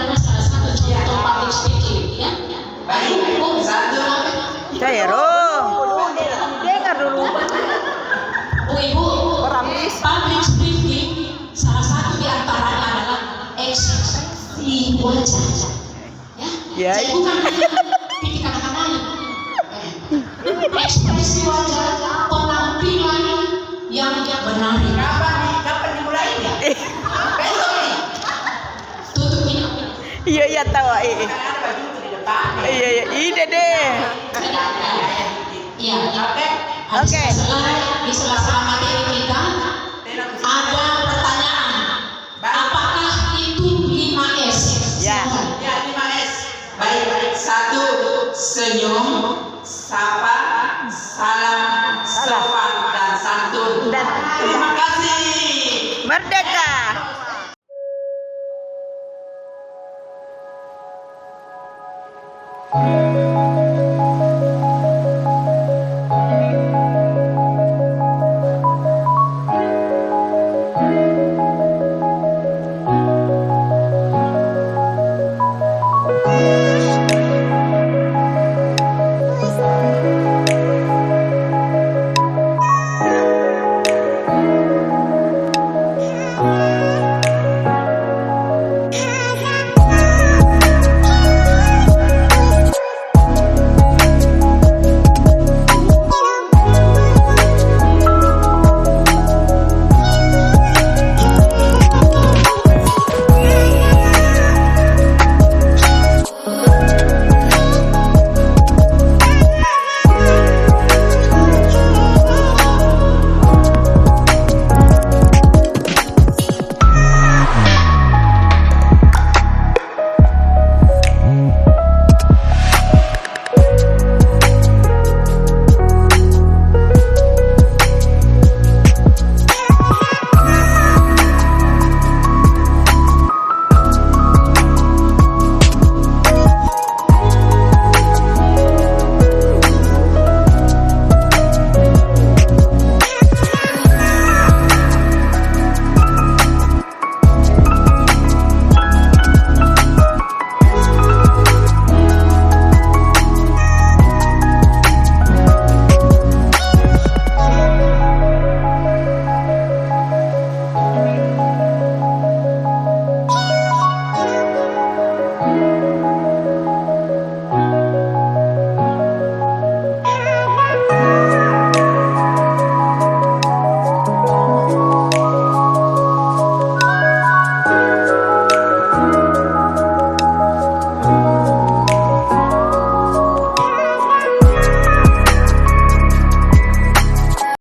adalah salah satu contoh public speaking, ya. Baik, satu. Saya dengar dulu. Bu Ibu, public speaking salah satu di antaranya adalah ekspresi wajah. Ya, Ya. bukan hanya bikin kanan-kanan. Ekspresi wajah, penampilan yang menarik. Kapan dimulainya? Besok nih. Tutup ini. Iya tahu. Iya, ide deh. Iya. Oke. Di sela-sela materi kita ada pertanyaan. Apakah itu 5S? Ya. Ya, 5S. Baik. 1. Senyum, sapa, salam, sopan, dan santun. Terima kasih. Merdeka.